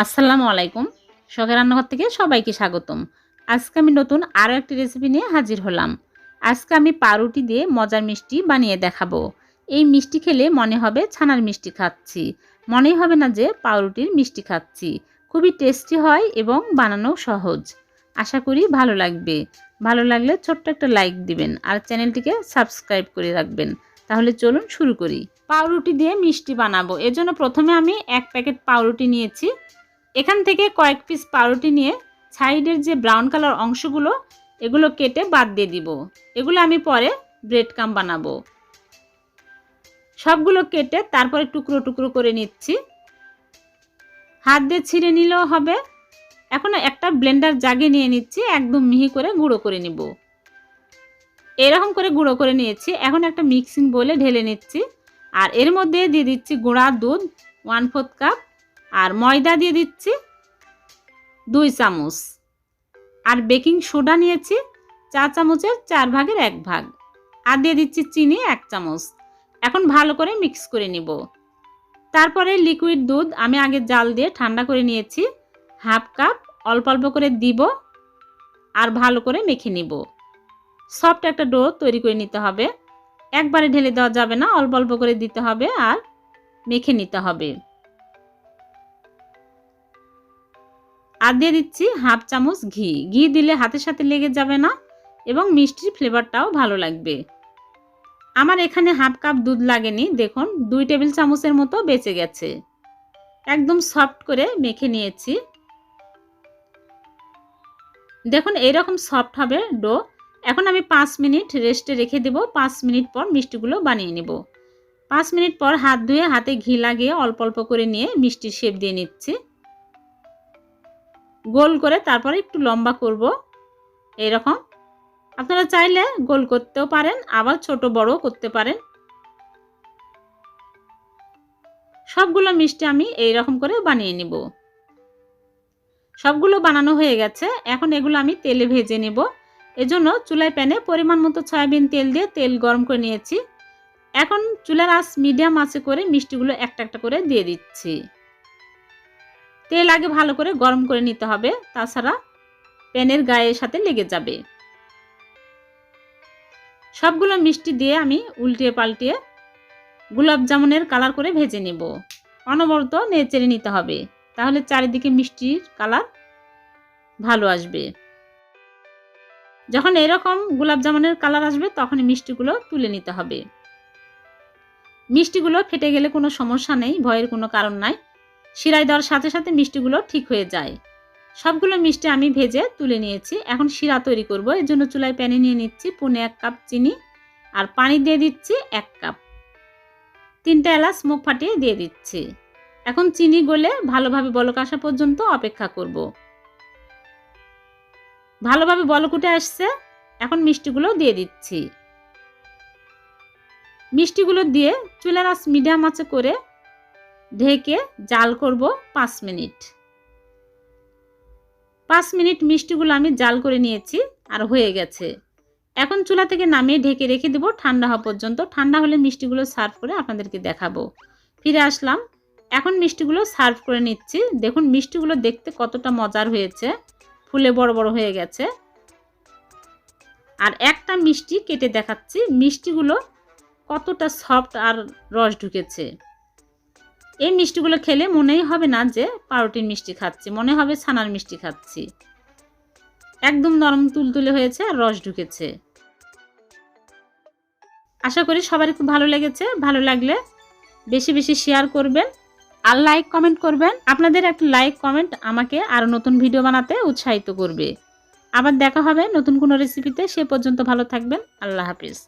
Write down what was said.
আসসালামু আলাইকুম। শখের রান্নাঘর থেকে সবাইকে স্বাগতম। আজকে আমি নতুন আরও একটি রেসিপি নিয়ে হাজির হলাম। আজকে আমি পাউরুটি দিয়ে মজার মিষ্টি বানিয়ে দেখাবো। এই মিষ্টি খেলে মনে হবে ছানার মিষ্টি খাচ্ছি, মনেই হবে না যে পাউরুটির মিষ্টি খাচ্ছি। খুবই টেস্টি হয় এবং বানানো সহজ। আশা করি ভালো লাগবে। ভালো লাগলে ছোট্ট একটা লাইক দিবেন আর চ্যানেলটিকে সাবস্ক্রাইব করে রাখবেন। তাহলে চলুন শুরু করি। পাউরুটি দিয়ে মিষ্টি বানাবো, এজন্য প্রথমে আমি 1 প্যাকেট পাউরুটি নিয়েছি। এখান থেকে কয়েক পিস পাউরুটি নিয়ে সাইডের যে ব্রাউন কালার অংশগুলো এগুলো কেটে বাদ দিয়ে দিব। এগুলো আমি পরে ব্রেড ক্রাম্ব বানাবো। সবগুলো কেটে তারপরে টুকরো টুকরো করে নিচ্ছি। হাত দিয়ে ছিঁড়ে নিলেও হবে। এখন একটা ব্লেন্ডার জাগে নিয়ে নিচ্ছি, একদম মিহি করে গুঁড়ো করে নিব। এরকম করে গুঁড়ো করে নিয়েছি। এখন একটা মিক্সিং বোলে ঢেলে নিচ্ছি আর এর মধ্যে দিয়ে দিচ্ছি গুঁড়া দুধ 1/4 কাপ আর ময়দা দিয়ে দিচ্ছি 2 চামচ আর বেকিং সোডা নিয়েছি 4 চামচের 4 ভাগের 1 ভাগ আর দিয়ে দিচ্ছি চিনি 1 চামচ। এখন ভালো করে মিক্স করে নিব। তারপরে লিকুইড দুধ আমি আগে জাল দিয়ে ঠান্ডা করে নিয়েছি, 1/2 কাপ অল্প অল্প করে দিব আর ভালো করে মেখে নিব। সফট একটা ডো তৈরি করে নিতে হবে। একবারে ঢেলে দেওয়া যাবে না, অল্প অল্প করে দিতে হবে আর মেখে নিতে হবে। আর দিয়ে দিচ্ছি 1/2 চামচ ঘি। ঘি দিলে হাতের সাথে লেগে যাবে না এবং মিষ্টির ফ্লেভারটাও ভালো লাগবে। আমার এখানে 1/2 কাপ দুধ লাগেনি, দেখুন 2 টেবিল চামচের মতো বেঁচে গেছে। একদম সফট করে মেখে নিয়েছি। দেখুন এইরকম সফট হবে ডো। এখন আমি 5 মিনিট রেস্টে রেখে দেব। 5 মিনিট পর মিষ্টিগুলো বানিয়ে নেব। 5 মিনিট পর হাত ধুয়ে হাতে ঘি লাগিয়ে অল্প অল্প করে নিয়ে মিষ্টির শেপ দিয়ে নিচ্ছি। গোল করে তারপরে একটু লম্বা করব এরকম। আপনারা চাইলে গোল করতেও পারেন, আবার ছোট বড় করতে পারেন। সবগুলো মিষ্টি আমি এইরকম করে বানিয়ে নিব। সবগুলো বানানো হয়ে গেছে। এখন এগুলো আমি তেলে ভেজে নেব। এজন্য চুলায় প্যানে পরিমাণ মতো সয়াবিন তেল দিয়ে তেল গরম করে নিয়েছি। এখন চুলার আঁচ মিডিয়াম আঁচে করে মিষ্টিগুলো একটা একটা করে দিয়ে দিচ্ছি। তেল আগে ভালো করে গরম করে নিতে হবে, তাছাড়া প্যানের গায়ের সাথে লেগে যাবে। সবগুলো মিষ্টি দিয়ে আমি উল্টিয়ে পাল্টিয়ে গোলাপ জামুনের কালার করে ভেজে নেব। অনবরত নেড়েচেড়ে নিতে হবে, তাহলে চারিদিকে মিষ্টির কালার ভালো আসবে। যখন এরকম গোলাপ জামুনের কালার আসবে তখন মিষ্টিগুলো তুলে নিতে হবে। মিষ্টিগুলো ফেটে গেলে কোনো সমস্যা নেই, ভয়ের কোনো কারণ নাই। শিরায় দেওয়ার সাথে সাথে মিষ্টিগুলো ঠিক হয়ে যায়। সবগুলো মিষ্টি আমি ভেজে তুলে নিয়েছি। এখন শিরা তৈরি করব। এর জন্য চুলায় প্যানে নিয়ে নিচ্ছি 1/4 কাপ চিনি আর পানি দিয়ে দিচ্ছি 1 কাপ। 3টা এলাচ মুখ ফাটিয়ে দিয়ে দিচ্ছি। এখন চিনি গলে ভালোভাবে বলক আসা পর্যন্ত অপেক্ষা করব। ভালোভাবে বলক উঠে আসছে। এখন মিষ্টিগুলো দিয়ে দিচ্ছি। মিষ্টিগুলো দিয়ে চুলার আঁচ মিডিয়াম আঁচে করে ঢেকে জাল করব 5 মিনিট। 5 মিনিট মিষ্টিগুলো আমি জাল করে নিয়েছি আর হয়ে গেছে। এখন চুলা থেকে নামিয়ে ঢেকে রেখে দেব ঠান্ডা হওয়া পর্যন্ত। ঠান্ডা হলে মিষ্টিগুলো সার্ভ করে আপনাদেরকে দেখাবো। ফিরে আসলাম। এখন মিষ্টিগুলো সার্ভ করে নিচ্ছি। দেখুন মিষ্টিগুলো দেখতে কতটা মজার হয়েছে, ফুলে বড় বড় হয়ে গেছে। আর একটা মিষ্টি কেটে দেখাচ্ছি, মিষ্টিগুলো কতটা সফট আর রস ঢুকেছে। এই মিষ্টিগুলো খেলে মনেই হবে না যে পাউরুটির মিষ্টি খাচ্ছি, মনে হবে ছানার মিষ্টি খাচ্ছি। একদম নরম তুলতুলে হয়েছে আর রস ঢুকেছে। আশা করি সবারই খুব ভালো লেগেছে। ভালো লাগলে বেশি বেশি শেয়ার করবেন আর লাইক কমেন্ট করবেন। আপনাদের একটা লাইক কমেন্ট আমাকে আরও নতুন ভিডিও বানাতে উৎসাহিত করবে। আবার দেখা হবে নতুন কোনো রেসিপিতে। সে পর্যন্ত ভালো থাকবেন। আল্লাহ হাফিজ।